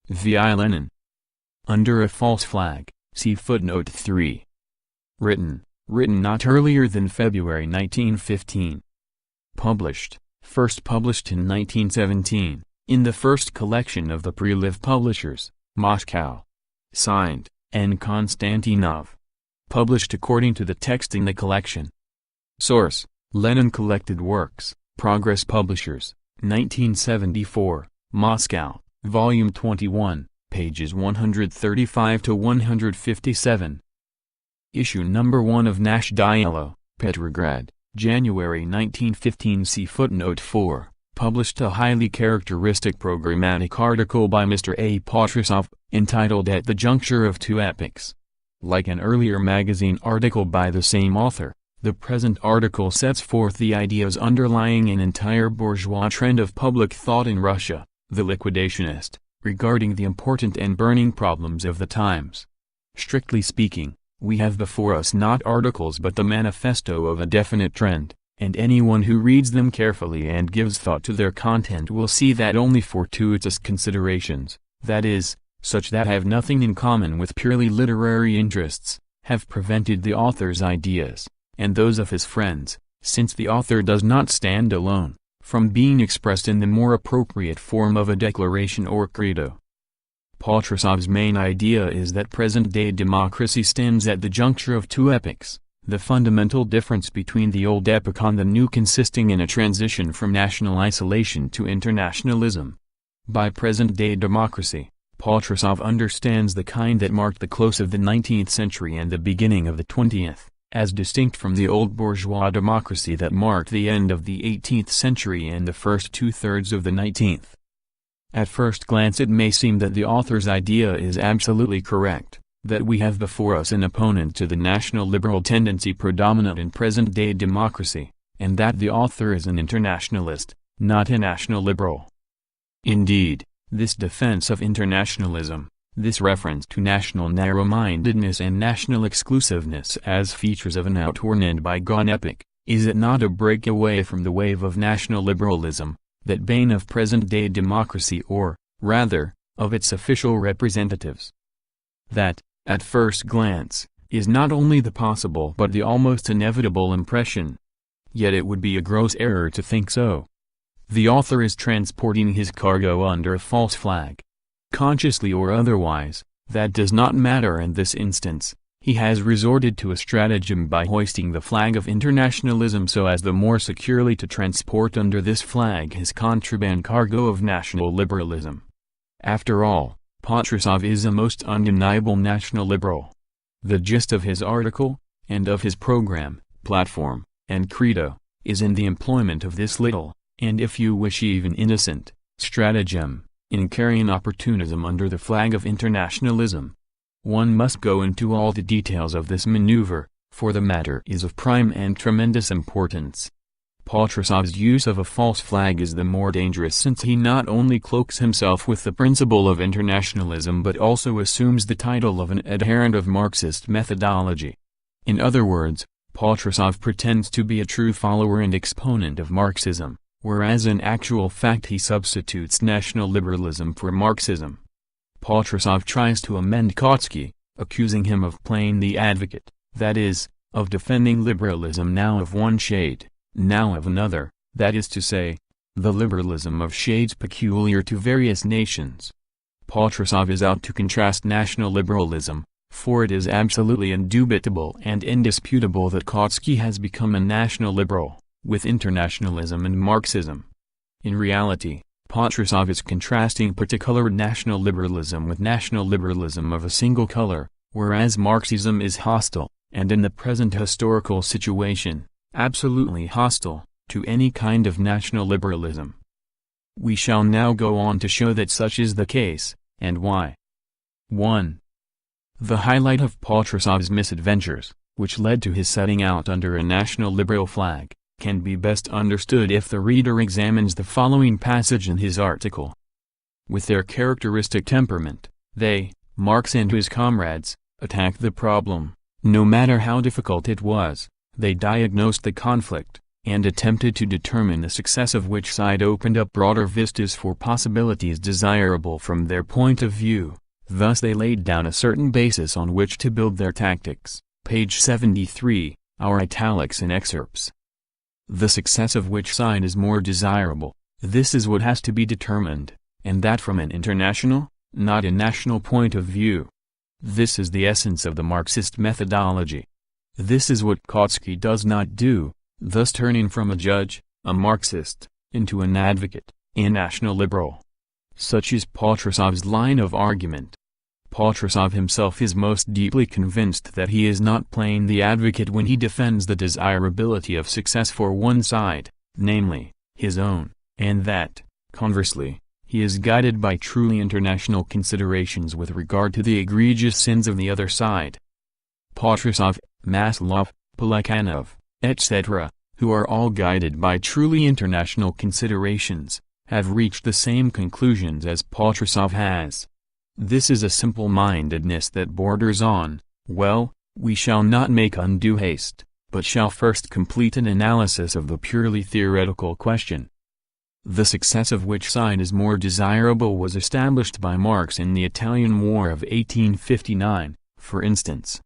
v.I. Lenin. Under a false flag, see footnote 3. Written not earlier than February 1915. First published in 1917, in the first collection of the Priliv Publishers, Moscow. Signed, N. Konstantinov. Published according to the text in the collection. Source: Lenin Collected Works, Progress Publishers, 1974, Moscow, Volume 21, pages 135 to 157. Issue number 1 of Nash Diallo, Petrograd, January 1915. See footnote 4. Published a highly characteristic programmatic article by Mr. A. Potresov, entitled At the Juncture of Two Epochs. Like an earlier magazine article by the same author, the present article sets forth the ideas underlying an entire bourgeois trend of public thought in Russia, the liquidationist, regarding the important and burning problems of the times. Strictly speaking, we have before us not articles but the manifesto of a definite trend, and anyone who reads them carefully and gives thought to their content will see that only fortuitous considerations, that is, such that have nothing in common with purely literary interests, have prevented the author's ideas, and those of his friends, since the author does not stand alone, from being expressed in the more appropriate form of a declaration or credo. Potresov's main idea is that present-day democracy stands at the juncture of two epochs, the fundamental difference between the old epoch and the new consisting in a transition from national isolation to internationalism. By present-day democracy, Potresov understands the kind that marked the close of the 19th century and the beginning of the 20th, as distinct from the old bourgeois democracy that marked the end of the 18th century and the first two-thirds of the 19th. At first glance it may seem that the author's idea is absolutely correct, that we have before us an opponent to the national liberal tendency predominant in present-day democracy, and that the author is an internationalist, not a national liberal. Indeed, this defense of internationalism, this reference to national narrow-mindedness and national exclusiveness as features of an outworn and bygone epoch, is it not a breakaway from the wave of national liberalism, that bane of present-day democracy or, rather, of its official representatives? That, at first glance, is not only the possible but the almost inevitable impression. Yet it would be a gross error to think so. The author is transporting his cargo under a false flag. Consciously or otherwise, that does not matter in this instance. He has resorted to a stratagem by hoisting the flag of internationalism so as the more securely to transport under this flag his contraband cargo of national liberalism. After all, Potresov is a most undeniable national liberal. The gist of his article, and of his program, platform, and credo, is in the employment of this little, and if you wish even innocent, stratagem, in carrying opportunism under the flag of internationalism. One must go into all the details of this maneuver, for the matter is of prime and tremendous importance. Potresov's use of a false flag is the more dangerous since he not only cloaks himself with the principle of internationalism but also assumes the title of an adherent of Marxist methodology. In other words, Potresov pretends to be a true follower and exponent of Marxism, whereas in actual fact he substitutes national liberalism for Marxism. Potresov tries to amend Kautsky, accusing him of playing the advocate, that is, of defending liberalism now of one shade, now of another, that is to say, the liberalism of shades peculiar to various nations. Potresov is out to contrast national liberalism, for it is absolutely indubitable and indisputable that Kautsky has become a national liberal, with internationalism and Marxism. In reality, Potresov is contrasting particolored national liberalism with national liberalism of a single color, whereas Marxism is hostile, and in the present historical situation, absolutely hostile, to any kind of national liberalism. We shall now go on to show that such is the case, and why. 1. The highlight of Potresov's misadventures, which led to his setting out under a national liberal flag, can be best understood if the reader examines the following passage in his article. With their characteristic temperament, they, Marx and his comrades, attacked the problem, no matter how difficult it was, they diagnosed the conflict, and attempted to determine the success of which side opened up broader vistas for possibilities desirable from their point of view. Thus they laid down a certain basis on which to build their tactics. Page 73, our italics and excerpts. The success of which side is more desirable, this is what has to be determined, and that from an international, not a national point of view. This is the essence of the Marxist methodology. This is what Kautsky does not do, thus turning from a judge, a Marxist, into an advocate, a national liberal. Such is Potresov's line of argument. Potresov himself is most deeply convinced that he is not playing the advocate when he defends the desirability of success for one side, namely, his own, and that, conversely, he is guided by truly international considerations with regard to the egregious sins of the other side. Potresov, Maslov, Plekhanov, etc., who are all guided by truly international considerations, have reached the same conclusions as Potresov has. This is a simple-mindedness that borders on, well, we shall not make undue haste, but shall first complete an analysis of the purely theoretical question. The success of which side is more desirable was established by Marx in the Italian War of 1859, for instance.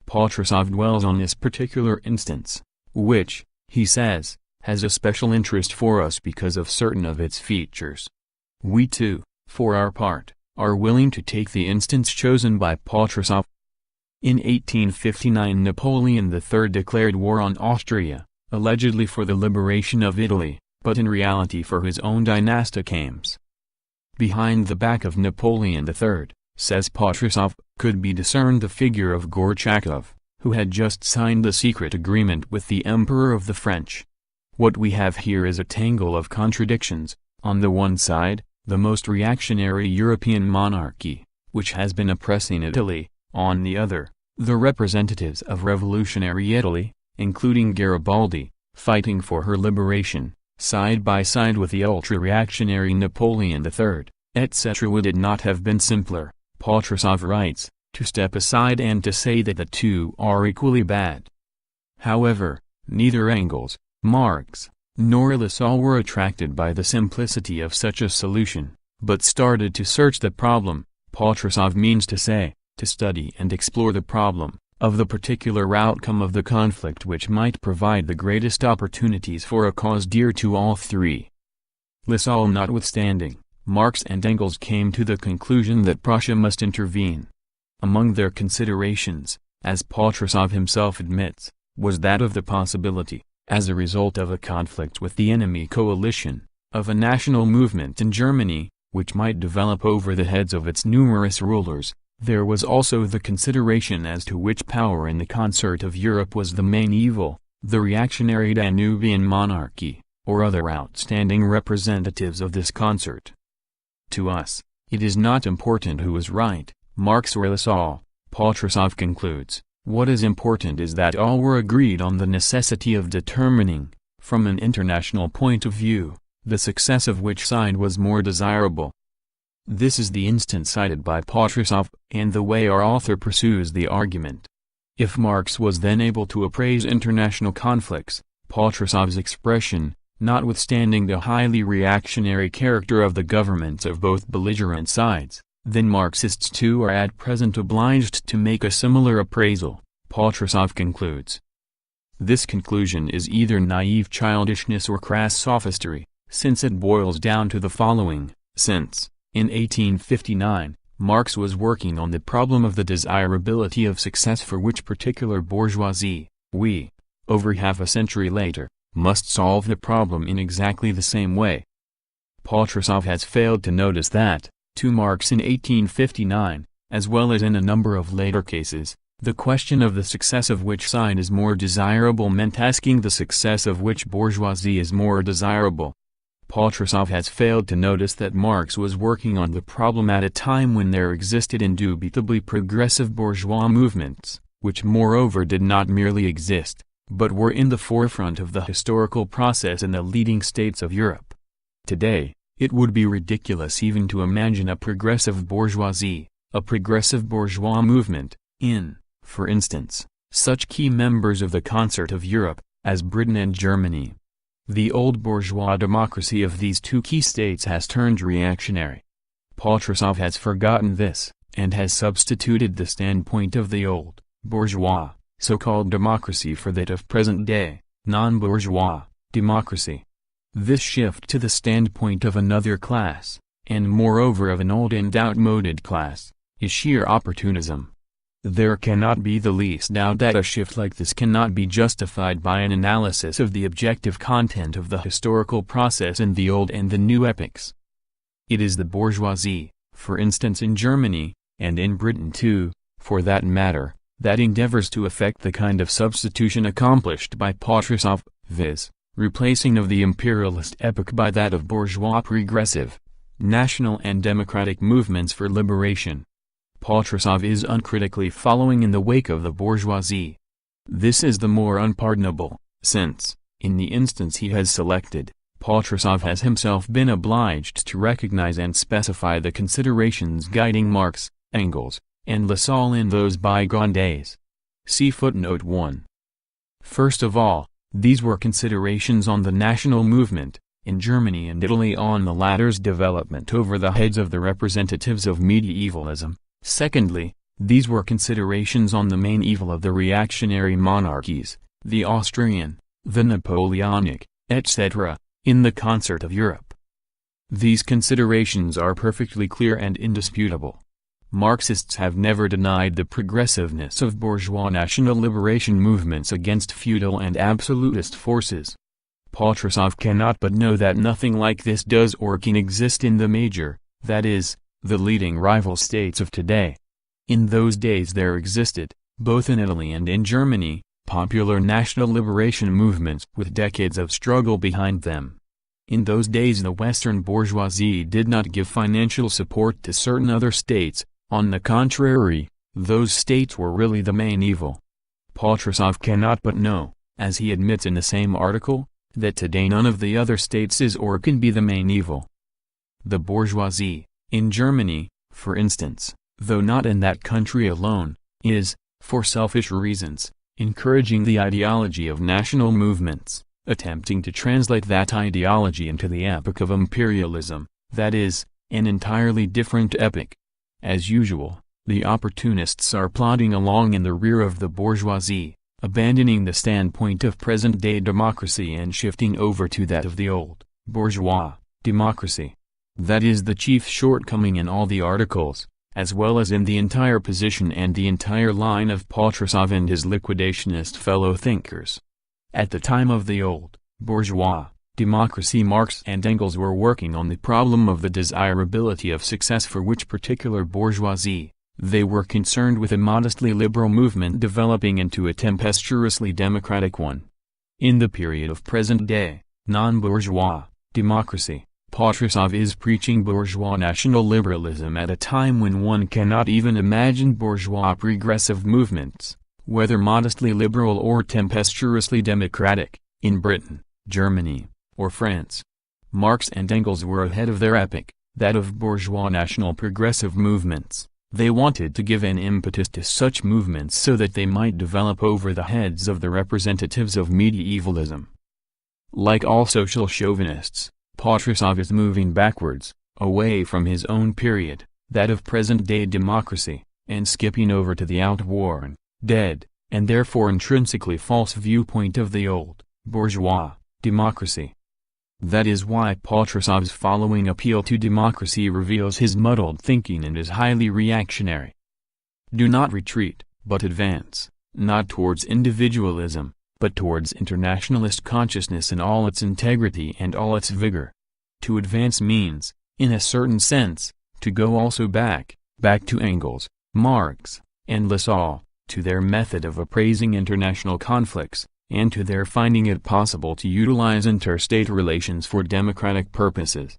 Potresov dwells on this particular instance, which, he says, has a special interest for us because of certain of its features. We too, for our part, are willing to take the instance chosen by Potresov. In 1859 Napoleon III declared war on Austria, allegedly for the liberation of Italy, but in reality for his own dynastic aims. Behind the back of Napoleon III, says Potresov, could be discerned the figure of Gorchakov, who had just signed the secret agreement with the Emperor of the French. What we have here is a tangle of contradictions. On the one side, the most reactionary European monarchy, which has been oppressing Italy; on the other, the representatives of revolutionary Italy, including Garibaldi, fighting for her liberation, side by side with the ultra-reactionary Napoleon III, etc. Would it not have been simpler, Potresov writes, to step aside and to say that the two are equally bad? However, neither Engels, Marx, nor Lassalle were attracted by the simplicity of such a solution, but started to search the problem, Potresov means to say, to study and explore the problem, of the particular outcome of the conflict which might provide the greatest opportunities for a cause dear to all three. Lassalle notwithstanding, Marx and Engels came to the conclusion that Prussia must intervene. Among their considerations, as Potresov himself admits, was that of the possibility, as a result of a conflict with the enemy coalition, of a national movement in Germany, which might develop over the heads of its numerous rulers. There was also the consideration as to which power in the concert of Europe was the main evil, the reactionary Danubian monarchy, or other outstanding representatives of this concert. To us, it is not important who is right, Marx or Lassalle, Potresov concludes. What is important is that all were agreed on the necessity of determining, from an international point of view, the success of which side was more desirable. This is the instance cited by Potresov, and the way our author pursues the argument. If Marx was then able to appraise international conflicts, Potresov's expression, notwithstanding the highly reactionary character of the governments of both belligerent sides, then Marxists too are at present obliged to make a similar appraisal, Potresov concludes. This conclusion is either naive childishness or crass sophistry, since it boils down to the following: since, in 1859, Marx was working on the problem of the desirability of success for which particular bourgeoisie, we, over half a century later, must solve the problem in exactly the same way. Potresov has failed to notice that, to Marx in 1859, as well as in a number of later cases, the question of the success of which side is more desirable meant asking the success of which bourgeoisie is more desirable. Potresov has failed to notice that Marx was working on the problem at a time when there existed indubitably progressive bourgeois movements, which moreover did not merely exist, but were in the forefront of the historical process in the leading states of Europe. Today, it would be ridiculous even to imagine a progressive bourgeoisie, a progressive bourgeois movement, in, for instance, such key members of the concert of Europe, as Britain and Germany, The old bourgeois democracy of these two key states has turned reactionary. Potresov has forgotten this, and has substituted the standpoint of the old, bourgeois, so-called democracy for that of present-day, non-bourgeois, democracy. This shift to the standpoint of another class, and moreover of an old and outmoded class, is sheer opportunism. There cannot be the least doubt that a shift like this cannot be justified by an analysis of the objective content of the historical process in the old and the new epochs. It is the bourgeoisie, for instance in Germany, and in Britain too, for that matter, that endeavors to effect the kind of substitution accomplished by Potresov, viz., replacing of the imperialist epoch by that of bourgeois progressive, national and democratic movements for liberation. Potresov is uncritically following in the wake of the bourgeoisie. This is the more unpardonable, since, in the instance he has selected, Potresov has himself been obliged to recognize and specify the considerations guiding Marx, Engels, and Lassalle in those bygone days. See footnote 1. First of all, these were considerations on the national movement, in Germany and Italy on the latter's development over the heads of the representatives of medievalism. Secondly, these were considerations on the main evil of the reactionary monarchies, the Austrian, the Napoleonic, etc., in the concert of Europe. These considerations are perfectly clear and indisputable. Marxists have never denied the progressiveness of bourgeois national liberation movements against feudal and absolutist forces. Potresov cannot but know that nothing like this does or can exist in the major, that is, the leading rival states of today. In those days there existed, both in Italy and in Germany, popular national liberation movements with decades of struggle behind them. In those days the Western bourgeoisie did not give financial support to certain other states. On the contrary, those states were really the main evil. Potresov cannot but know, as he admits in the same article, that today none of the other states is or can be the main evil. The bourgeoisie, in Germany, for instance, though not in that country alone, is, for selfish reasons, encouraging the ideology of national movements, attempting to translate that ideology into the epoch of imperialism, that is, an entirely different epoch. As usual, the opportunists are plodding along in the rear of the bourgeoisie, abandoning the standpoint of present-day democracy and shifting over to that of the old, bourgeois, democracy. That is the chief shortcoming in all the articles, as well as in the entire position and the entire line of Potresov and his liquidationist fellow thinkers. At the time of the old, bourgeois, democracy, Marx and Engels were working on the problem of the desirability of success for which particular bourgeoisie. They were concerned with a modestly liberal movement developing into a tempestuously democratic one. In the period of present-day, non-bourgeois, democracy, Potresov is preaching bourgeois national liberalism at a time when one cannot even imagine bourgeois progressive movements, whether modestly liberal or tempestuously democratic, in Britain, Germany, or France. Marx and Engels were ahead of their epoch, that of bourgeois national progressive movements. They wanted to give an impetus to such movements so that they might develop over the heads of the representatives of medievalism. Like all social chauvinists, Potresov is moving backwards, away from his own period, that of present-day democracy, and skipping over to the outworn, dead, and therefore intrinsically false viewpoint of the old, bourgeois, democracy. That is why Potresov's following appeal to democracy reveals his muddled thinking and is highly reactionary. Do not retreat, but advance, not towards individualism, but towards internationalist consciousness in all its integrity and all its vigor. To advance means, in a certain sense, to go also back to Engels, Marx, and Lassalle, to their method of appraising international conflicts, and to their finding it possible to utilize interstate relations for democratic purposes.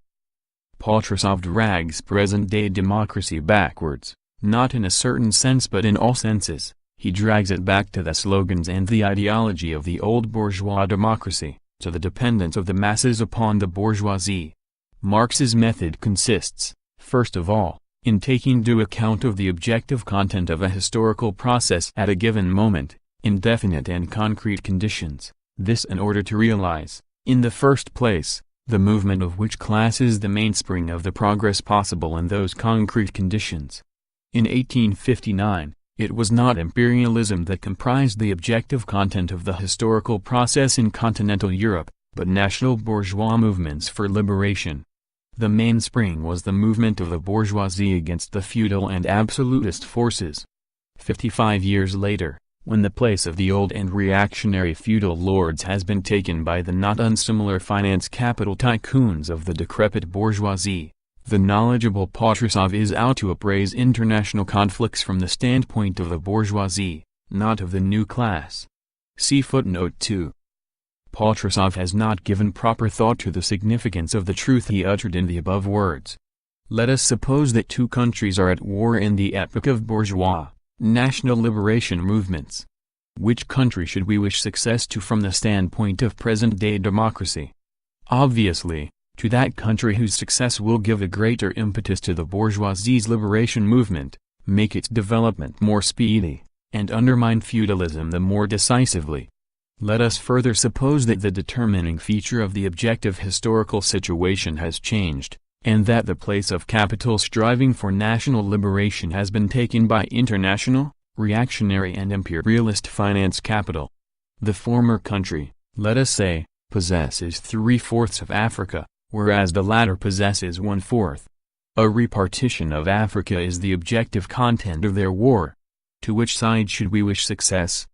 Potresov drags present-day democracy backwards, not in a certain sense but in all senses. He drags it back to the slogans and the ideology of the old bourgeois democracy, to the dependence of the masses upon the bourgeoisie. Marx's method consists, first of all, in taking due account of the objective content of a historical process at a given moment, in definite and concrete conditions, this in order to realize, In the first place, the movement of which class is the mainspring of the progress possible in those concrete conditions. In 1859, it was not imperialism that comprised the objective content of the historical process in continental Europe, but national bourgeois movements for liberation. The mainspring was the movement of the bourgeoisie against the feudal and absolutist forces. 55 years later, when the place of the old and reactionary feudal lords has been taken by the not unsimilar finance capital tycoons of the decrepit bourgeoisie, the knowledgeable Potresov is out to appraise international conflicts from the standpoint of the bourgeoisie, not of the new class. See footnote 2. Potresov has not given proper thought to the significance of the truth he uttered in the above words. Let us suppose that two countries are at war in the epoch of bourgeois, national liberation movements. Which country should we wish success to from the standpoint of present-day democracy? Obviously, to that country whose success will give a greater impetus to the bourgeoisie's liberation movement, make its development more speedy, and undermine feudalism the more decisively. Let us further suppose that the determining feature of the objective historical situation has changed, and that the place of capital striving for national liberation has been taken by international, reactionary and imperialist finance capital. The former country, let us say, possesses 3/4 of Africa, whereas the latter possesses 1/4. A repartition of Africa is the objective content of their war. To which side should we wish success?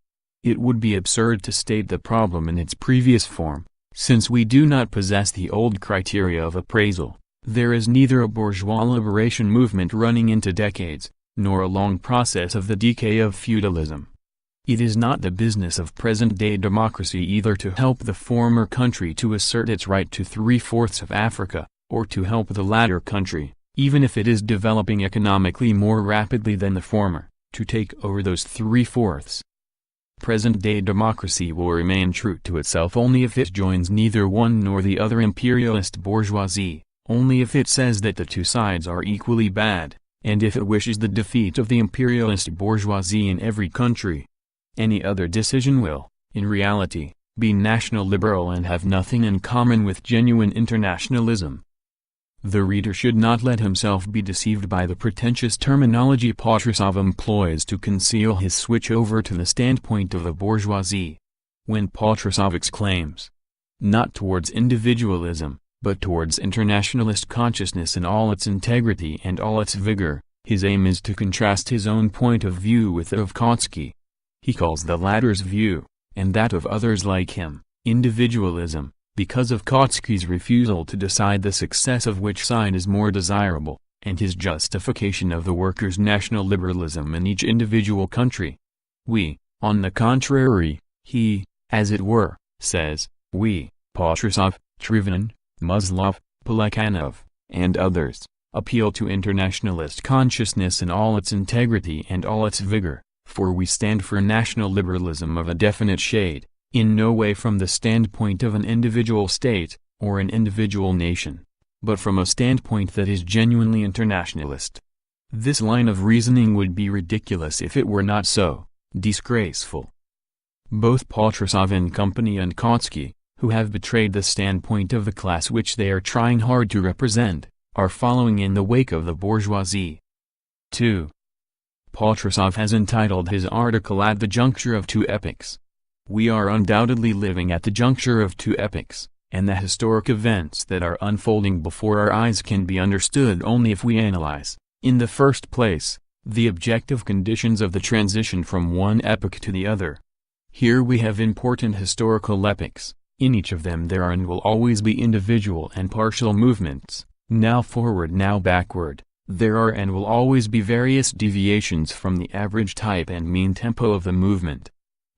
It would be absurd to state the problem in its previous form, since we do not possess the old criteria of appraisal. There is neither a bourgeois liberation movement running into decades, nor a long process of the decay of feudalism. It is not the business of present-day democracy either to help the former country to assert its right to 3/4 of Africa, or to help the latter country, even if it is developing economically more rapidly than the former, to take over those 3/4. Present-day democracy will remain true to itself only if it joins neither one nor the other imperialist bourgeoisie, only if it says that the two sides are equally bad, and if it wishes the defeat of the imperialist bourgeoisie in every country. Any other decision will, in reality, be national liberal and have nothing in common with genuine internationalism. The reader should not let himself be deceived by the pretentious terminology Potresov employs to conceal his switch over to the standpoint of the bourgeoisie. When Potresov exclaims, "Not towards individualism, but towards internationalist consciousness in all its integrity and all its vigor," his aim is to contrast his own point of view with that of Kautsky. He calls the latter's view, and that of others like him, individualism, because of Kautsky's refusal to decide the success of which side is more desirable, and his justification of the workers' national liberalism in each individual country. We, on the contrary, he, as it were, says, we, Potresov, Trivnin, Muslov, Plekhanov, and others, appeal to internationalist consciousness in all its integrity and all its vigor, for we stand for national liberalism of a definite shade, in no way from the standpoint of an individual state, or an individual nation, but from a standpoint that is genuinely internationalist. This line of reasoning would be ridiculous if it were not so, disgraceful. Both Potresov and company and Kautsky, who have betrayed the standpoint of the class which they are trying hard to represent, are following in the wake of the bourgeoisie. 2. Potresov has entitled his article "At the Juncture of Two Epochs." We are undoubtedly living at the juncture of two epochs, and the historic events that are unfolding before our eyes can be understood only if we analyze, in the first place, the objective conditions of the transition from one epoch to the other. Here we have important historical epochs. In each of them there are and will always be individual and partial movements, now forward now backward. There are and will always be various deviations from the average type and mean tempo of the movement.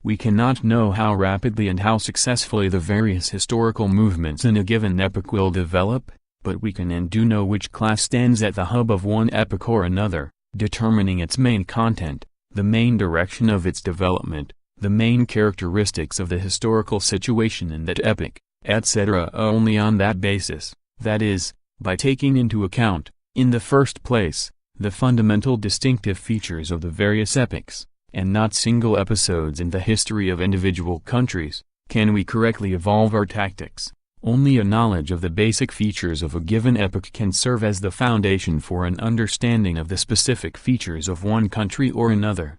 We cannot know how rapidly and how successfully the various historical movements in a given epoch will develop, but we can and do know which class stands at the hub of one epoch or another, determining its main content, the main direction of its development, the main characteristics of the historical situation in that epoch, etc. only on that basis, that is, by taking into account, in the first place, the fundamental distinctive features of the various epochs, and not single episodes in the history of individual countries, can we correctly evolve our tactics, Only a knowledge of the basic features of a given epoch can serve as the foundation for an understanding of the specific features of one country or another.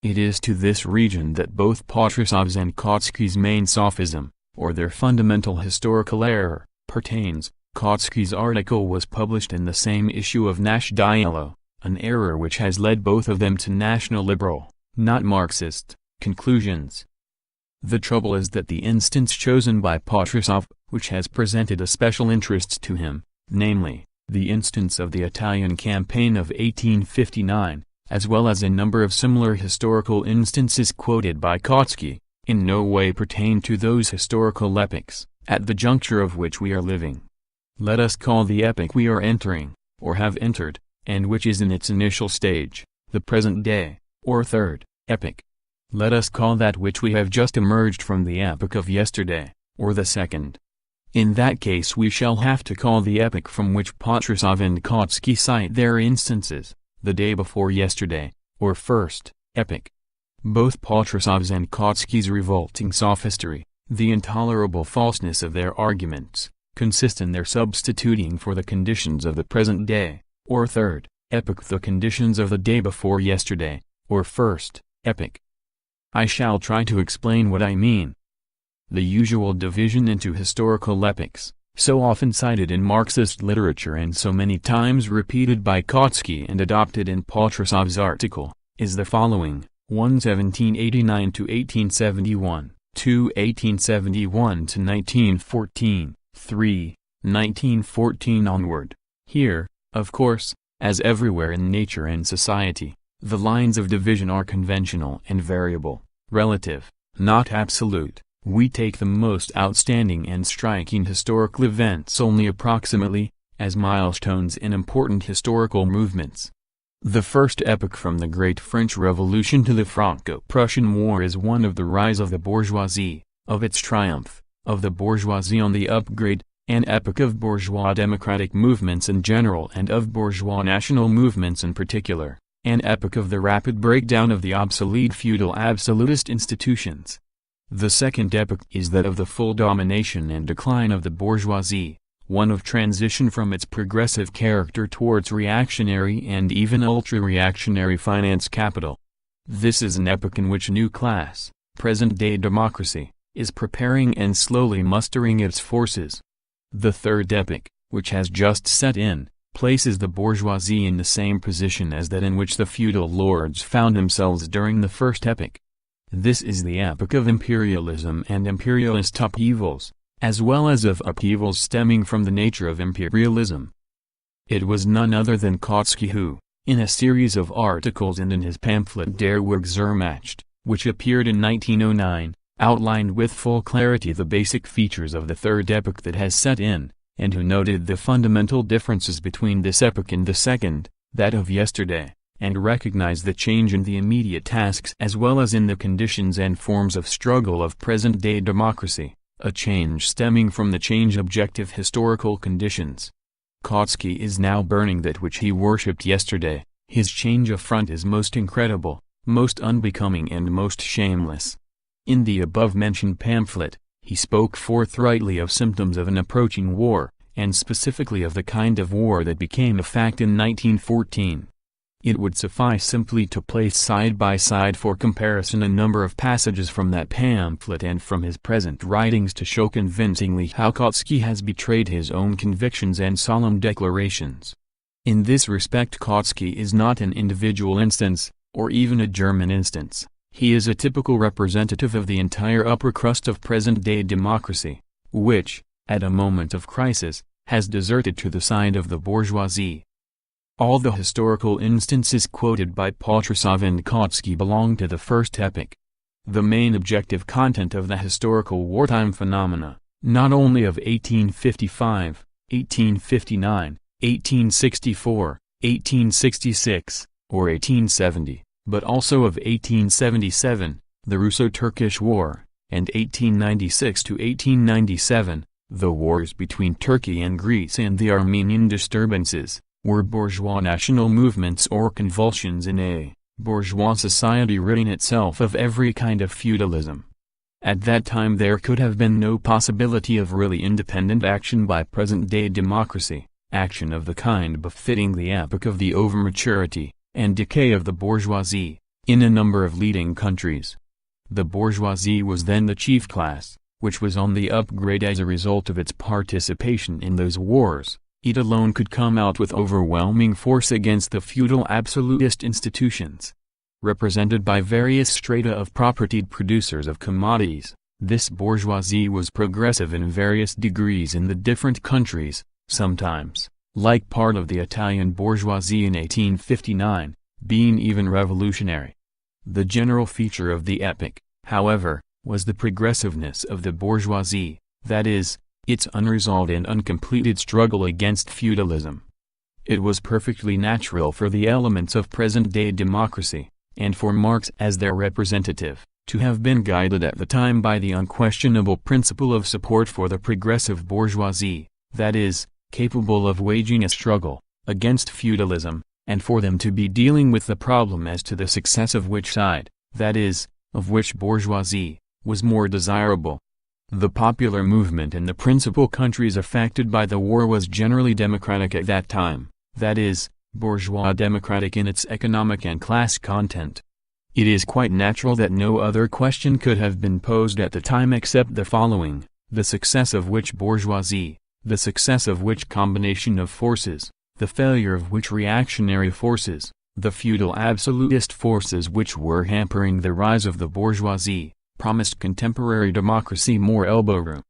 It is to this region that both Potresov's and Kautsky's main sophism, or their fundamental historical error, pertains. Kautsky's article was published in the same issue of Nash Diallo, an error which has led both of them to national liberal, not Marxist, conclusions. The trouble is that the instance chosen by Potresov, which has presented a special interest to him, namely, the instance of the Italian campaign of 1859, as well as a number of similar historical instances quoted by Kautsky, in no way pertain to those historical epochs, at the juncture of which we are living. Let us call the epoch we are entering, or have entered, and which is in its initial stage, the present day, or third, epoch. Let us call that which we have just emerged from the epoch of yesterday, or the second. In that case we shall have to call the epoch from which Potresov and Kautsky cite their instances, the day before yesterday, or first, epoch. Both Potresov's and Kautsky's revolting sophistry, the intolerable falseness of their arguments, consist in their substituting for the conditions of the present day, or third, epoch the conditions of the day before yesterday, or first, epoch. I shall try to explain what I mean. The usual division into historical epochs, so often cited in Marxist literature and so many times repeated by Kautsky and adopted in Potresov's article, is the following: 1 1789 to 1871, 2 1871 to 1914, 3, 1914 onward. Here, of course, as everywhere in nature and society, the lines of division are conventional and variable, relative, not absolute. We take the most outstanding and striking historical events only approximately, as milestones in important historical movements. The first epoch from the Great French Revolution to the Franco-Prussian War is one of the rise of the bourgeoisie, of its triumph, of the bourgeoisie on the upgrade, an epoch of bourgeois democratic movements in general and of bourgeois national movements in particular, an epoch of the rapid breakdown of the obsolete feudal absolutist institutions. The second epoch is that of the full domination and decline of the bourgeoisie, one of transition from its progressive character towards reactionary and even ultra-reactionary finance capital. This is an epoch in which a new class, present-day democracy, is preparing and slowly mustering its forces. The third epoch, which has just set in, places the bourgeoisie in the same position as that in which the feudal lords found themselves during the first epoch. This is the epoch of imperialism and imperialist upheavals, as well as of upheavals stemming from the nature of imperialism. It was none other than Kautsky who, in a series of articles and in his pamphlet Der Weg zur Macht, which appeared in 1909, outlined with full clarity the basic features of the third epoch that has set in, and who noted the fundamental differences between this epoch and the second, that of yesterday, and recognized the change in the immediate tasks as well as in the conditions and forms of struggle of present-day democracy, a change stemming from the change objective historical conditions. Kautsky is now burning that which he worshipped yesterday. His change of front is most incredible, most unbecoming and most shameless. In the above-mentioned pamphlet, he spoke forthrightly of symptoms of an approaching war, and specifically of the kind of war that became a fact in 1914. It would suffice simply to place side by side for comparison a number of passages from that pamphlet and from his present writings to show convincingly how Kautsky has betrayed his own convictions and solemn declarations. In this respect Kautsky is not an individual instance, or even a German instance. He is a typical representative of the entire upper crust of present-day democracy, which, at a moment of crisis, has deserted to the side of the bourgeoisie. All the historical instances quoted by Potresov and Kautsky belong to the first epoch. The main objective content of the historical wartime phenomena, not only of 1855, 1859, 1864, 1866, or 1870, but also of 1877, the Russo-Turkish War, and 1896 to 1897, the wars between Turkey and Greece and the Armenian disturbances, were bourgeois national movements or convulsions in a bourgeois society ridding itself of every kind of feudalism. At that time there could have been no possibility of really independent action by present-day democracy, action of the kind befitting the epoch of the overmaturity and decay of the bourgeoisie, in a number of leading countries. The bourgeoisie was then the chief class, which was on the upgrade as a result of its participation in those wars. It alone could come out with overwhelming force against the feudal absolutist institutions. Represented by various strata of propertied producers of commodities, this bourgeoisie was progressive in various degrees in the different countries, sometimes, like part of the Italian bourgeoisie in 1859, being even revolutionary. The general feature of the epoch, however, was the progressiveness of the bourgeoisie, that is, its unresolved and uncompleted struggle against feudalism. It was perfectly natural for the elements of present-day democracy, and for Marx as their representative, to have been guided at the time by the unquestionable principle of support for the progressive bourgeoisie, that is, capable of waging a struggle against feudalism, and for them to be dealing with the problem as to the success of which side, that is, of which bourgeoisie, was more desirable. The popular movement in the principal countries affected by the war was generally democratic at that time, that is, bourgeois democratic in its economic and class content. It is quite natural that no other question could have been posed at the time except the following: the success of which bourgeoisie, the success of which combination of forces, the failure of which reactionary forces, the feudal absolutist forces which were hampering the rise of the bourgeoisie, promised contemporary democracy more elbow room.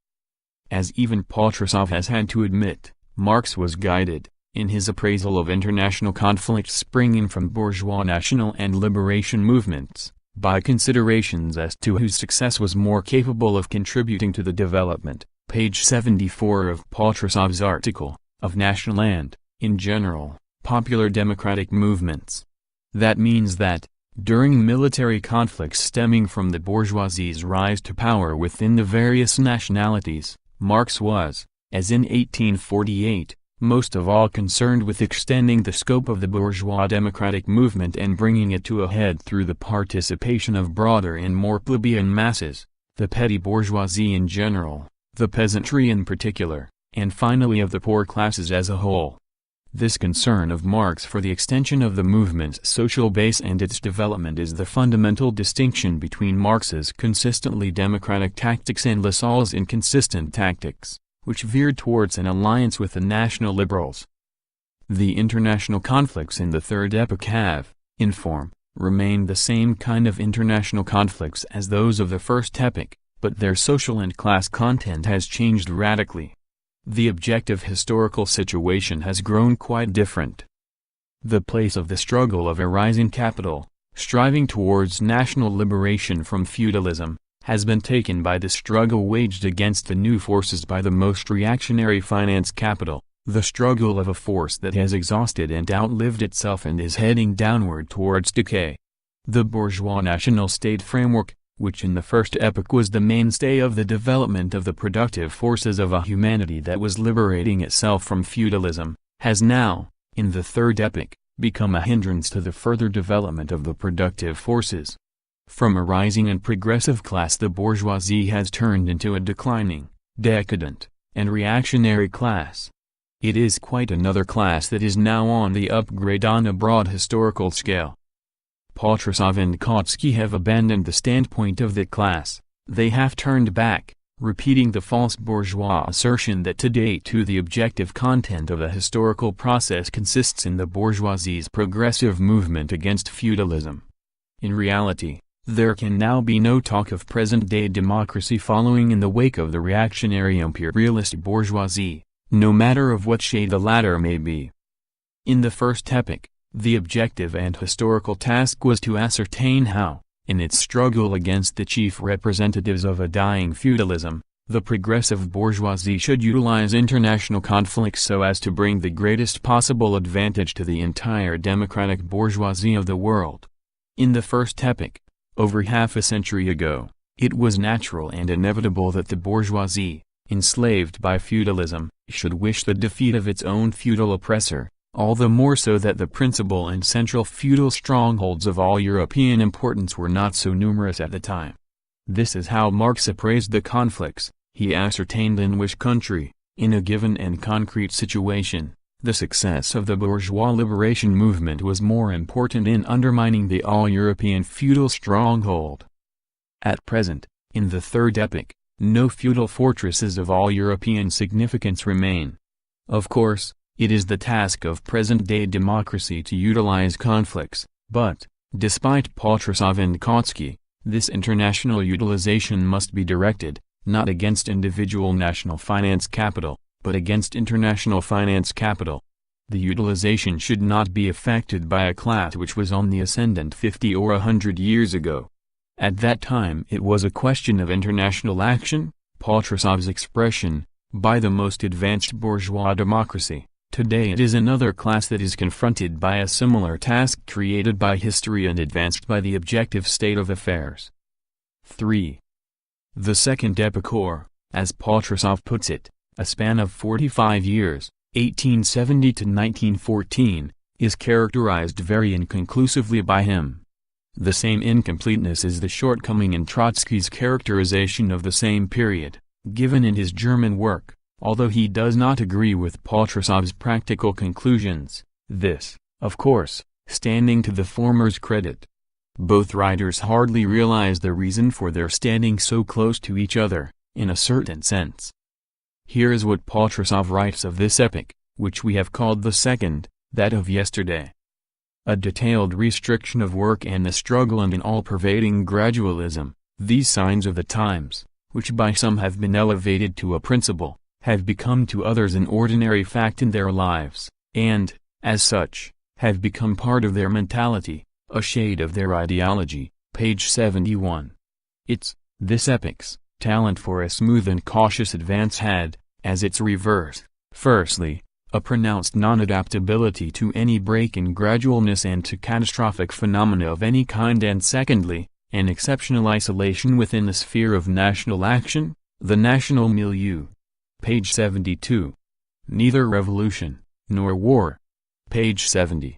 As even Potresov has had to admit, Marx was guided, in his appraisal of international conflicts springing from bourgeois national and liberation movements, by considerations as to whose success was more capable of contributing to the development, page 74 of Potresov's article, of national and, in general, popular democratic movements. That means that, during military conflicts stemming from the bourgeoisie's rise to power within the various nationalities, Marx was, as in 1848, most of all concerned with extending the scope of the bourgeois democratic movement and bringing it to a head through the participation of broader and more plebeian masses, the petty bourgeoisie in general, the peasantry in particular, and finally of the poor classes as a whole. This concern of Marx for the extension of the movement's social base and its development is the fundamental distinction between Marx's consistently democratic tactics and Lassalle's inconsistent tactics, which veered towards an alliance with the national liberals. The international conflicts in the Third Epoch have, in form, remained the same kind of international conflicts as those of the First Epoch, but their social and class content has changed radically. The objective historical situation has grown quite different. The place of the struggle of a rising capital, striving towards national liberation from feudalism, has been taken by the struggle waged against the new forces by the most reactionary finance capital, the struggle of a force that has exhausted and outlived itself and is heading downward towards decay. The bourgeois national state framework, which in the First Epoch was the mainstay of the development of the productive forces of a humanity that was liberating itself from feudalism, has now, in the Third Epoch, become a hindrance to the further development of the productive forces. From a rising and progressive class the bourgeoisie has turned into a declining, decadent, and reactionary class. It is quite another class that is now on the upgrade on a broad historical scale. Potresov and Kautsky have abandoned the standpoint of that class, they have turned back, repeating the false bourgeois assertion that today too the objective content of a historical process consists in the bourgeoisie's progressive movement against feudalism. In reality, there can now be no talk of present-day democracy following in the wake of the reactionary imperialist bourgeoisie, no matter of what shade the latter may be. In the First Epoch, the objective and historical task was to ascertain how, in its struggle against the chief representatives of a dying feudalism, the progressive bourgeoisie should utilize international conflicts so as to bring the greatest possible advantage to the entire democratic bourgeoisie of the world. In the First Epoch, over half a century ago, it was natural and inevitable that the bourgeoisie, enslaved by feudalism, should wish the defeat of its own feudal oppressor, all the more so that the principal and central feudal strongholds of all European importance were not so numerous at the time. This is how Marx appraised the conflicts. He ascertained in which country, in a given and concrete situation, the success of the bourgeois liberation movement was more important in undermining the all-European feudal stronghold. At present, in the Third Epoch, no feudal fortresses of all-European significance remain. Of course, it is the task of present-day democracy to utilize conflicts, but, despite Potresov and Kautsky, this international utilization must be directed, not against individual national finance capital, but against international finance capital. The utilization should not be affected by a class which was on the ascendant 50 or 100 years ago. At that time it was a question of international action, Potresov's expression, by the most advanced bourgeois democracy. Today it is another class that is confronted by a similar task created by history and advanced by the objective state of affairs. 3. The Second Epoch, or, as Potresov puts it, a span of 45 years, 1870 to 1914, is characterized very inconclusively by him. The same incompleteness is the shortcoming in Trotsky's characterization of the same period, given in his German work, although he does not agree with Potresov's practical conclusions, this, of course, standing to the former's credit. Both writers hardly realize the reason for their standing so close to each other, in a certain sense. Here is what Potresov writes of this epoch, which we have called the second, that of yesterday. A detailed restriction of work and the struggle and an all-pervading gradualism, these signs of the times, which by some have been elevated to a principle, have become to others an ordinary fact in their lives, and, as such, have become part of their mentality, a shade of their ideology. Page 71. This epoch's talent for a smooth and cautious advance had, as its reverse, firstly, a pronounced non-adaptability to any break in gradualness and to catastrophic phenomena of any kind, and secondly, an exceptional isolation within the sphere of national action, the national milieu. Page 72. Neither revolution, nor war. Page 70.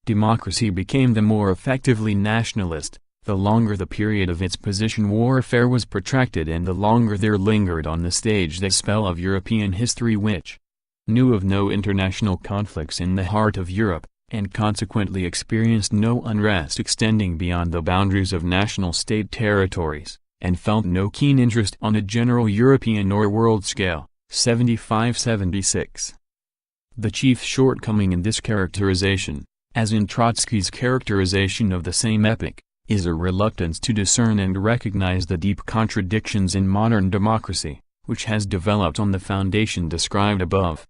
Democracy became the more effectively nationalist, the longer the period of its position warfare was protracted and the longer there lingered on the stage the spell of European history which knew of no international conflicts in the heart of Europe, and consequently experienced no unrest extending beyond the boundaries of national state territories, and felt no keen interest on a general European or world scale. 75-76. The chief shortcoming in this characterization, as in Trotsky's characterization of the same epoch, is a reluctance to discern and recognize the deep contradictions in modern democracy, which has developed on the foundation described above.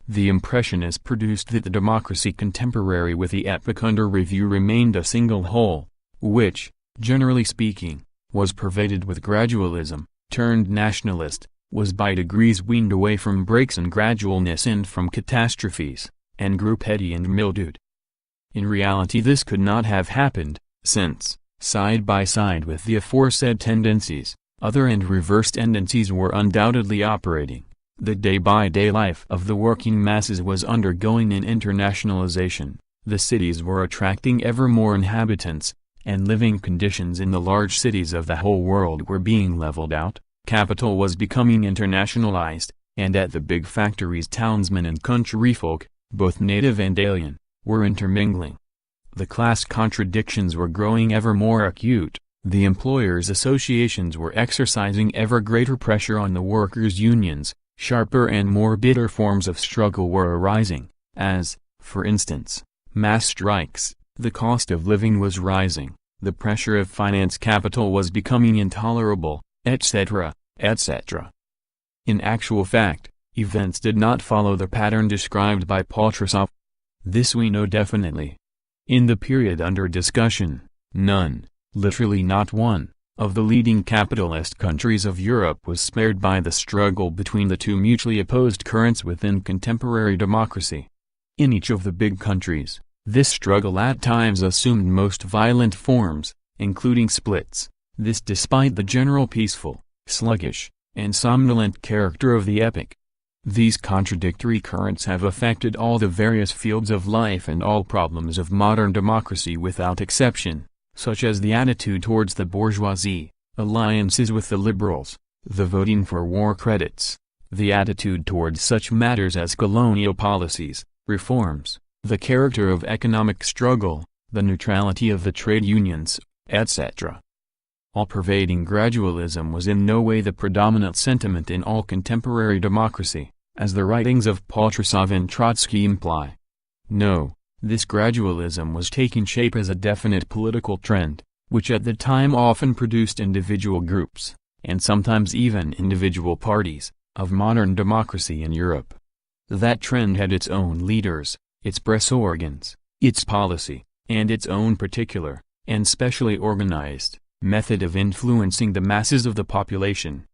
The impression is produced that the democracy contemporary with the epoch under review remained a single whole, which, generally speaking, was pervaded with gradualism, turned nationalist, was by degrees weaned away from breaks in gradualness and from catastrophes, and grew petty and mildewed. In reality this could not have happened, since, side by side with the aforesaid tendencies, other and reverse tendencies were undoubtedly operating. The day-by-day life of the working masses was undergoing an internationalization, the cities were attracting ever more inhabitants, and living conditions in the large cities of the whole world were being leveled out, capital was becoming internationalized, and at the big factories townsmen and countryfolk, both native and alien, were intermingling. The class contradictions were growing ever more acute, the employers' associations were exercising ever greater pressure on the workers' unions, sharper and more bitter forms of struggle were arising, as, for instance, mass strikes, the cost of living was rising, the pressure of finance capital was becoming intolerable, etc., etc. In actual fact, events did not follow the pattern described by Potresov. This we know definitely. In the period under discussion, none, literally not one, of the leading capitalist countries of Europe was spared by the struggle between the two mutually opposed currents within contemporary democracy. In each of the big countries, this struggle at times assumed most violent forms, including splits, this despite the general peaceful, sluggish, and somnolent character of the epoch. These contradictory currents have affected all the various fields of life and all problems of modern democracy without exception, such as the attitude towards the bourgeoisie, alliances with the liberals, the voting for war credits, the attitude towards such matters as colonial policies, reforms, the character of economic struggle, the neutrality of the trade unions, etc. All-pervading gradualism was in no way the predominant sentiment in all contemporary democracy, as the writings of Potresov and Trotsky imply. No, this gradualism was taking shape as a definite political trend, which at the time often produced individual groups, and sometimes even individual parties, of modern democracy in Europe. That trend had its own leaders, its press organs, its policy, and its own particular, and specially organized, method of influencing the masses of the population.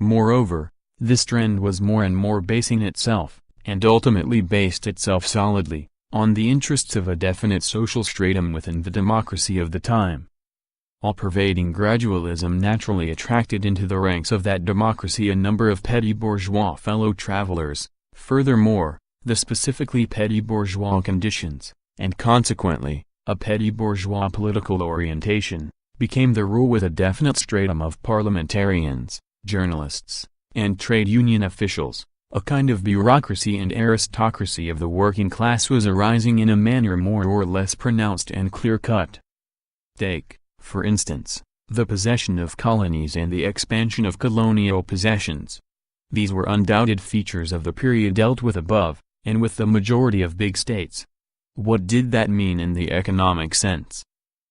Moreover, this trend was more and more basing itself, and ultimately based itself solidly, on the interests of a definite social stratum within the democracy of the time. All-pervading gradualism naturally attracted into the ranks of that democracy a number of petty bourgeois fellow travelers. Furthermore, the specifically petty bourgeois conditions, and consequently, a petty bourgeois political orientation, became the rule with a definite stratum of parliamentarians, journalists, and trade union officials. A kind of bureaucracy and aristocracy of the working class was arising in a manner more or less pronounced and clear-cut. Take, for instance, the possession of colonies and the expansion of colonial possessions. These were undoubted features of the period dealt with above, and with the majority of big states. What did that mean in the economic sense?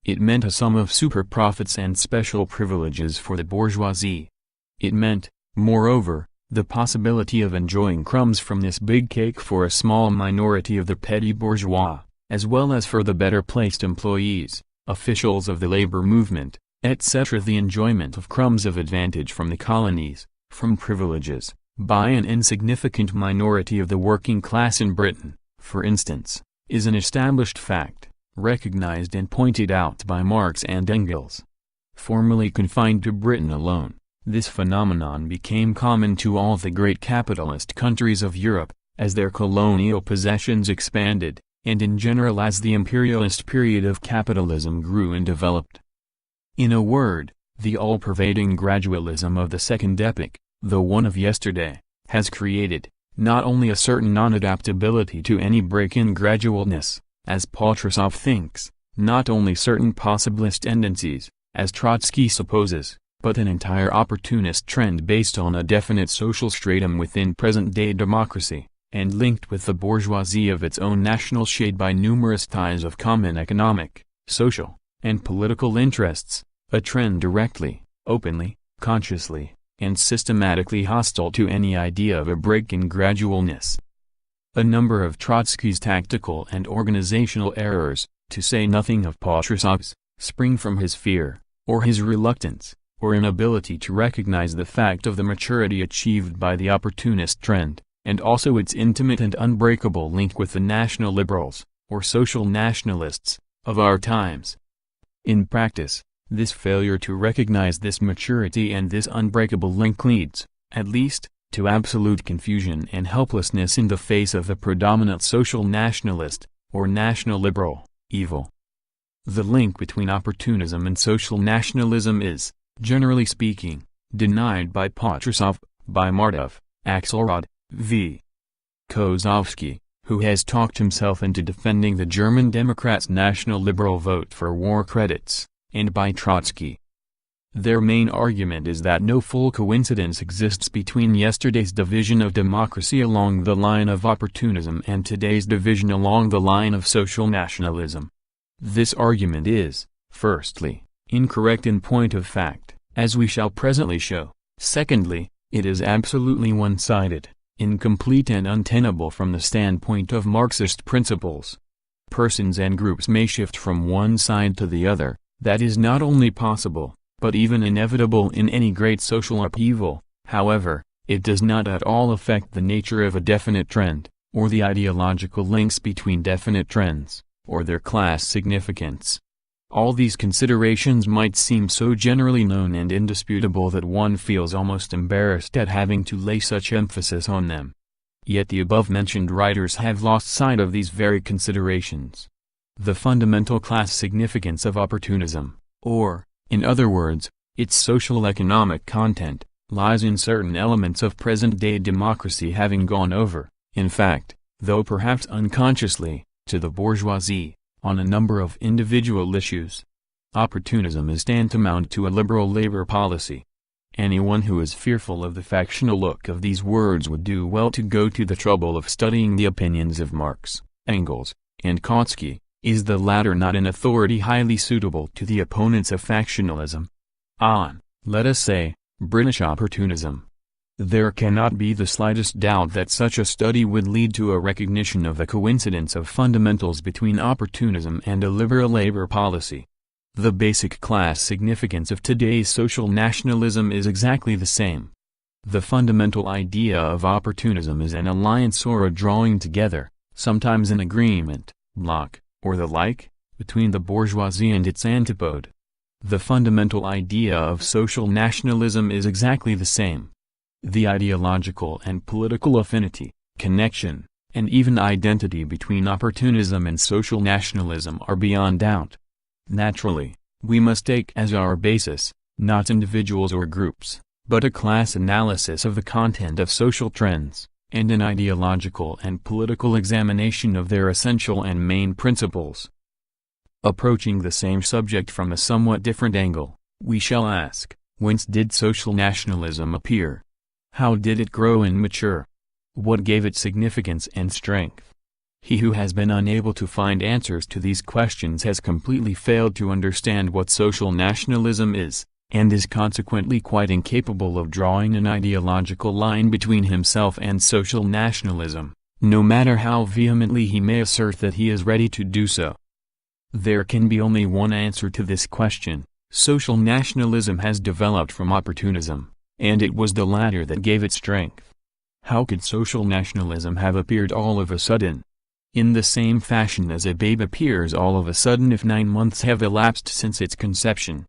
It meant a sum of super-profits and special privileges for the bourgeoisie. It meant, moreover, the possibility of enjoying crumbs from this big cake for a small minority of the petty bourgeois, as well as for the better-placed employees, officials of the labor movement, etc. The enjoyment of crumbs of advantage from the colonies, from privileges, by an insignificant minority of the working class in Britain, for instance, is an established fact, recognized and pointed out by Marx and Engels. Formerly confined to Britain alone, this phenomenon became common to all the great capitalist countries of Europe, as their colonial possessions expanded, and in general as the imperialist period of capitalism grew and developed. In a word, the all-pervading gradualism of the second epoch, the one of yesterday, has created, not only a certain non-adaptability to any break in gradualness, as Potresov thinks, not only certain possibilist tendencies, as Trotsky supposes, but an entire opportunist trend based on a definite social stratum within present-day democracy, and linked with the bourgeoisie of its own national shade by numerous ties of common economic, social, and political interests, a trend directly, openly, consciously, and systematically hostile to any idea of a break in gradualness. A number of Trotsky's tactical and organizational errors, to say nothing of Potresov's, spring from his fear, or his reluctance, or inability to recognize the fact of the maturity achieved by the opportunist trend, and also its intimate and unbreakable link with the national liberals, or social nationalists, of our times. In practice, this failure to recognize this maturity and this unbreakable link leads, at least, to absolute confusion and helplessness in the face of the predominant social nationalist, or national liberal, evil. The link between opportunism and social nationalism is, generally speaking, denied by Potresov, by Martov, Axelrod, v. Kozovsky, who has talked himself into defending the German Democrats' national liberal vote for war credits, and by Trotsky. Their main argument is that no full coincidence exists between yesterday's division of democracy along the line of opportunism and today's division along the line of social nationalism. This argument is, firstly, incorrect in point of fact, as we shall presently show. Secondly, it is absolutely one-sided, incomplete and untenable from the standpoint of Marxist principles. Persons and groups may shift from one side to the other, that is not only possible, but even inevitable in any great social upheaval. However, it does not at all affect the nature of a definite trend, or the ideological links between definite trends, or their class significance. All these considerations might seem so generally known and indisputable that one feels almost embarrassed at having to lay such emphasis on them. Yet the above-mentioned writers have lost sight of these very considerations. The fundamental class significance of opportunism, or, in other words, Its social-economic content lies in certain elements of present-day democracy having gone over, in fact, though perhaps unconsciously, to the bourgeoisie, on a number of individual issues. Opportunism is tantamount to a liberal labor policy. Anyone who is fearful of the factional look of these words would do well to go to the trouble of studying the opinions of Marx, Engels, and Kautsky. Is the latter not an authority highly suitable to the opponents of factionalism? On, let us say, British opportunism. There cannot be the slightest doubt that such a study would lead to a recognition of the coincidence of fundamentals between opportunism and a liberal labor policy. The basic class significance of today's social nationalism is exactly the same. The fundamental idea of opportunism is an alliance or a drawing together, sometimes an agreement, bloc, or the like, between the bourgeoisie and its antipode. The fundamental idea of social nationalism is exactly the same. The ideological and political affinity, connection, and even identity between opportunism and social nationalism are beyond doubt. Naturally, we must take as our basis, not individuals or groups, but a class analysis of the content of social trends, and an ideological and political examination of their essential and main principles. Approaching the same subject from a somewhat different angle, we shall ask, whence did social nationalism appear? How did it grow and mature? What gave it significance and strength? He who has been unable to find answers to these questions has completely failed to understand what social nationalism is, and is consequently quite incapable of drawing an ideological line between himself and social nationalism, no matter how vehemently he may assert that he is ready to do so. There can be only one answer to this question: social nationalism has developed from opportunism, and it was the latter that gave it strength. How could social nationalism have appeared all of a sudden? In the same fashion as a babe appears all of a sudden if 9 months have elapsed since its conception.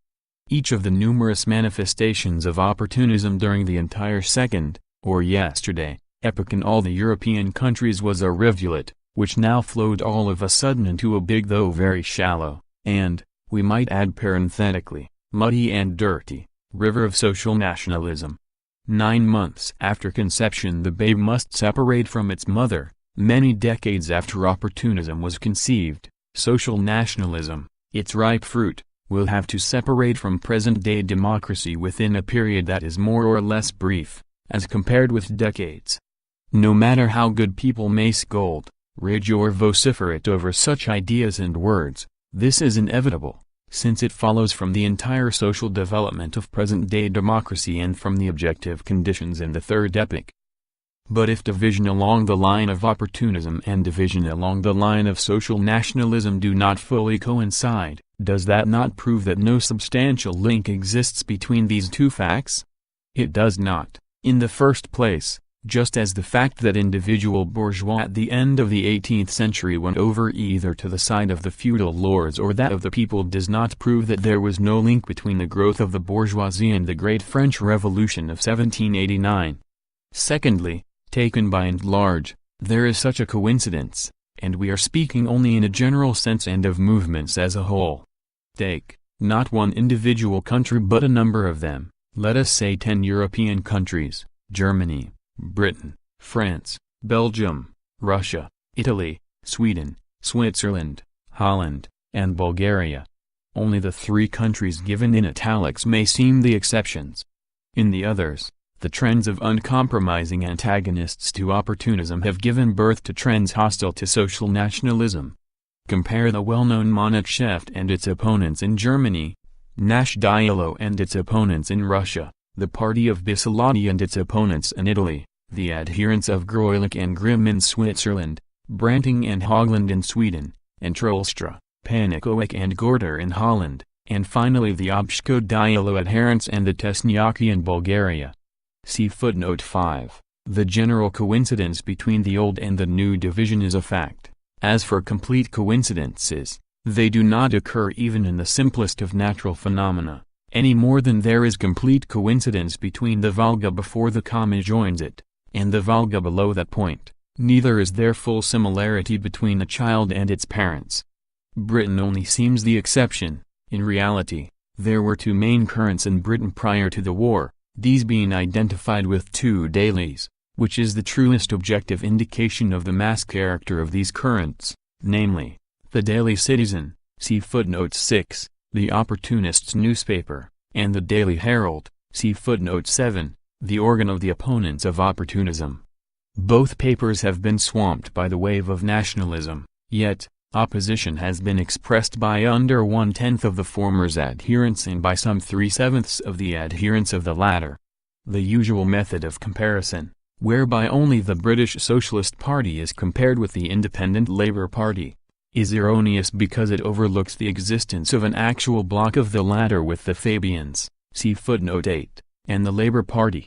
Each of the numerous manifestations of opportunism during the entire second, or yesterday, epoch in all the European countries was a rivulet, which now flowed all of a sudden into a big though very shallow, and, we might add parenthetically, muddy and dirty, river of social nationalism. 9 months after conception the babe must separate from its mother. Many decades after opportunism was conceived, social nationalism, its ripe fruit, will have to separate from present-day democracy within a period that is more or less brief, as compared with decades. No matter how good people may scold, rage or vociferate over such ideas and words, this is inevitable, since it follows from the entire social development of present-day democracy and from the objective conditions in the third epoch. But if division along the line of opportunism and division along the line of social nationalism do not fully coincide, does that not prove that no substantial link exists between these two facts? It does not, in the first place, just as the fact that individual bourgeois at the end of the 18th century went over either to the side of the feudal lords or that of the people does not prove that there was no link between the growth of the bourgeoisie and the Great French Revolution of 1789. Secondly, taken by and large, there is such a coincidence, and we are speaking only in a general sense and of movements as a whole. Take, not one individual country but a number of them, let us say 10 European countries, Germany, Britain, France, Belgium, Russia, Italy, Sweden, Switzerland, Holland, and Bulgaria. Only the 3 countries given in italics may seem the exceptions. In the others, the trends of uncompromising antagonists to opportunism have given birth to trends hostile to social nationalism. Compare the well-known Monatscheft and its opponents in Germany, Nash-Diallo and its opponents in Russia, the party of Bisolotti and its opponents in Italy, the adherents of Greulich and Grimm in Switzerland, Branting and Haugland in Sweden, and Troelstra, Panikowiak and Gorter in Holland, and finally the Obshko-Diallo adherents and the Tesniaki in Bulgaria. See footnote 5. The general coincidence between the old and the new division is a fact. As for complete coincidences, they do not occur even in the simplest of natural phenomena, any more than there is complete coincidence between the Volga before the comma joins it, and the Volga below that point. Neither is there full similarity between a child and its parents. Britain only seems the exception. In reality, There were two main currents in Britain prior to the war, these being identified with two dailies, which is the truest objective indication of the mass character of these currents, namely, the Daily Citizen, see footnote 6, the Opportunists newspaper, and the Daily Herald, see footnote 7, the organ of the opponents of opportunism. Both papers have been swamped by the wave of nationalism, yet, opposition has been expressed by under 1/10 of the former's adherents and by some 3/7 of the adherents of the latter. The usual method of comparison, whereby only the British Socialist Party is compared with the Independent Labour Party, is erroneous because it overlooks the existence of an actual bloc of the latter with the Fabians, see footnote 8, and the Labour Party.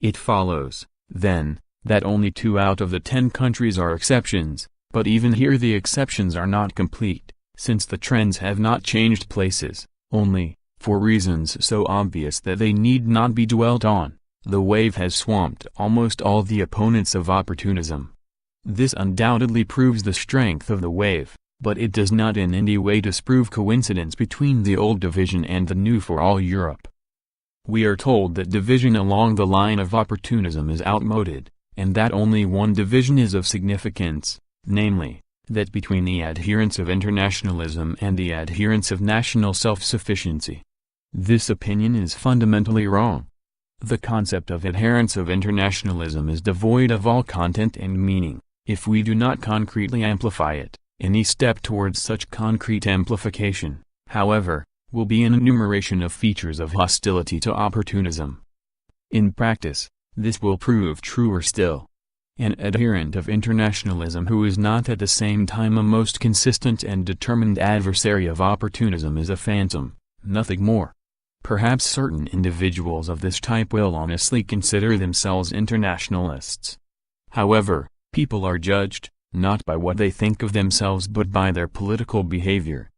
It follows, then, that only 2 out of the 10 countries are exceptions, but even here the exceptions are not complete, since the trends have not changed places, only, for reasons so obvious that they need not be dwelt on, the wave has swamped almost all the opponents of opportunism. This undoubtedly proves the strength of the wave, but it does not in any way disprove coincidence between the old division and the new for all Europe. We are told that division along the line of opportunism is outmoded, and that only one division is of significance, namely, that between the adherents of internationalism and the adherents of national self-sufficiency. This opinion is fundamentally wrong. The concept of adherents of internationalism is devoid of all content and meaning, if we do not concretely amplify it. Any step towards such concrete amplification, however, will be an enumeration of features of hostility to opportunism. In practice, this will prove truer still. An adherent of internationalism who is not at the same time a most consistent and determined adversary of opportunism is a phantom, nothing more. Perhaps certain individuals of this type will honestly consider themselves internationalists. However, people are judged, not by what they think of themselves but by their political behavior.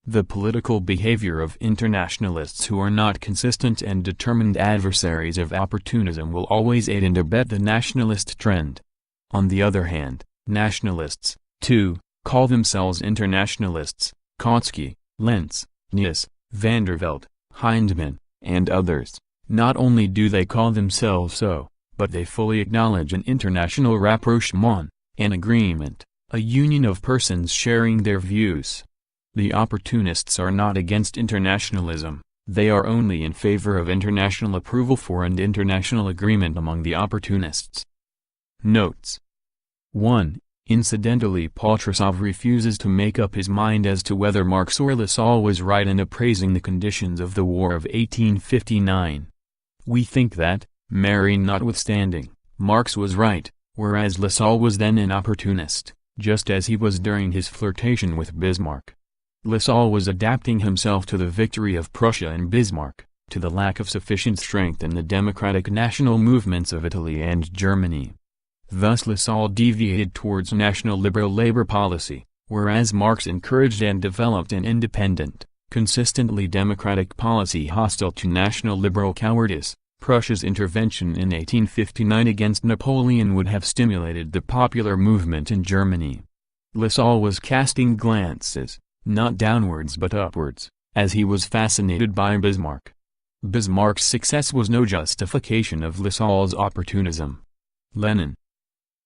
The political behavior of internationalists who are not consistent and determined adversaries of opportunism will always aid and abet the nationalist trend. On the other hand, nationalists, too, call themselves internationalists, Kautsky, Lentz, Nies, Vandervelde, Hindman, and others. Not only do they call themselves so, but they fully acknowledge an international rapprochement, an agreement, a union of persons sharing their views. The opportunists are not against internationalism, they are only in favor of international approval for and international agreement among the opportunists. Notes 1. Incidentally, Potresov refuses to make up his mind as to whether Marx or Lassalle was right in appraising the conditions of the War of 1859. We think that, Marine notwithstanding, Marx was right, whereas Lassalle was then an opportunist, just as he was during his flirtation with Bismarck. Lassalle was adapting himself to the victory of Prussia and Bismarck, to the lack of sufficient strength in the democratic national movements of Italy and Germany. Thus Lassalle deviated towards national liberal labor policy, whereas Marx encouraged and developed an independent, consistently democratic policy hostile to national liberal cowardice. Prussia's intervention in 1859 against Napoleon would have stimulated the popular movement in Germany. Lassalle was casting glances, not downwards but upwards, as he was fascinated by Bismarck. Bismarck's success was no justification of Lassalle's opportunism. Lenin.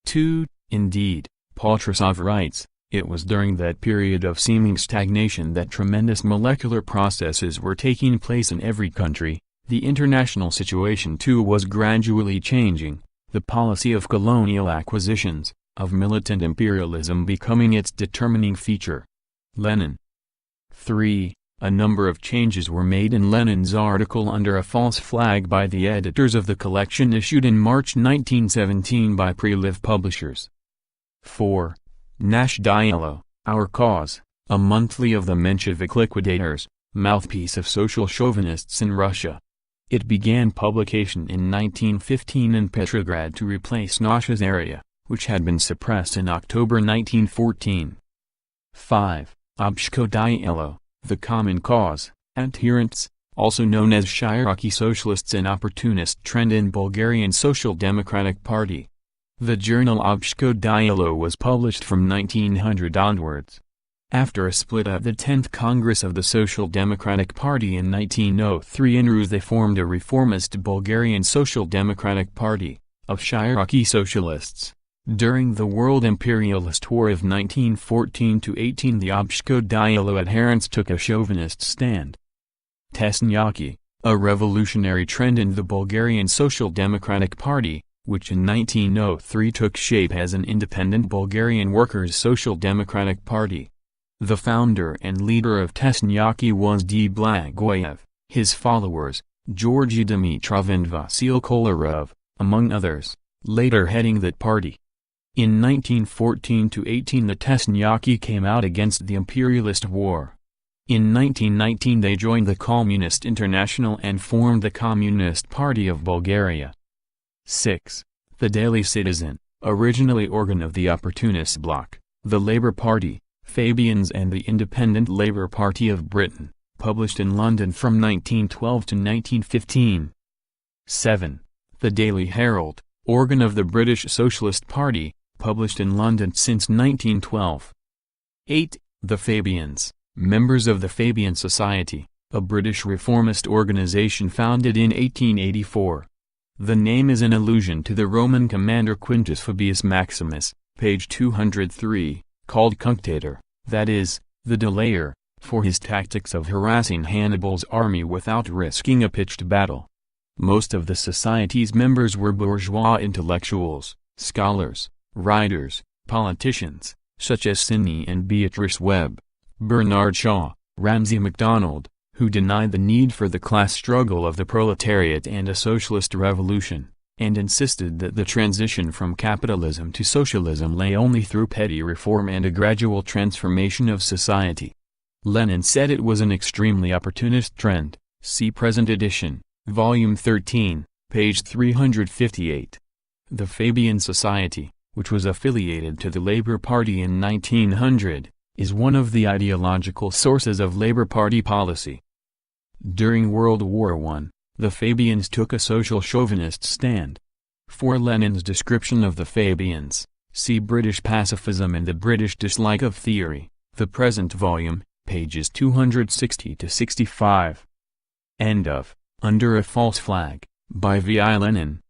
2. Indeed, Potresov writes, it was during that period of seeming stagnation that tremendous molecular processes were taking place in every country. The international situation too was gradually changing, the policy of colonial acquisitions, of militant imperialism becoming its determining feature. Lenin. 3. A number of changes were made in Lenin's article under a false flag by the editors of the collection issued in March 1917 by Priliv Publishers. 4. Nash Dialo, Our Cause, a monthly of the Menshevik liquidators, mouthpiece of social chauvinists in Russia. It began publication in 1915 in Petrograd to replace Nash's area, which had been suppressed in October 1914. 5. Obshko Dielo, The Common Cause, adherents, also known as Shiraki socialists and opportunist trend in Bulgarian Social Democratic Party. The journal Obshko Dielo was published from 1900 onwards. After a split at the 10th Congress of the Social Democratic Party in 1903 in Ruse, they formed a reformist Bulgarian Social Democratic Party, of Cherokee socialists. During the World Imperialist War of 1914–18, the Obshko Dialo adherents took a chauvinist stand. Tesnyaki, a revolutionary trend in the Bulgarian Social Democratic Party, which in 1903 took shape as an independent Bulgarian Workers' Social Democratic Party. The founder and leader of Tesnyaki was D. Blagoyev, his followers, Georgy Dimitrov and Vasil Kolarov, among others, later heading that party. In 1914–18 the Tesnyaki came out against the imperialist war. In 1919 they joined the Communist International and formed the Communist Party of Bulgaria. 6. The Daily Citizen, originally organ of the Opportunist bloc, the Labour Party, Fabians and the Independent Labour Party of Britain, published in London from 1912 to 1915. 7. The Daily Herald, organ of the British Socialist Party, published in London since 1912. 8. The Fabians, members of the Fabian Society, a British reformist organization founded in 1884. The name is an allusion to the Roman commander Quintus Fabius Maximus, page 203, called Cunctator, that is, the delayer, for his tactics of harassing Hannibal's army without risking a pitched battle. Most of the society's members were bourgeois intellectuals, scholars, writers, politicians, such as Sidney and Beatrice Webb, Bernard Shaw, Ramsay MacDonald, who denied the need for the class struggle of the proletariat and a socialist revolution, and insisted that the transition from capitalism to socialism lay only through petty reform and a gradual transformation of society. Lenin said it was an extremely opportunist trend. See present edition, Volume 13, page 358. The Fabian Society, which was affiliated to the Labour Party in 1900, is one of the ideological sources of Labour Party policy. During World War I, the Fabians took a social chauvinist stand. For Lenin's description of the Fabians, see British Pacifism and the British Dislike of Theory, the present volume, pages 260–65. End of Under a False Flag, by V. I. Lenin.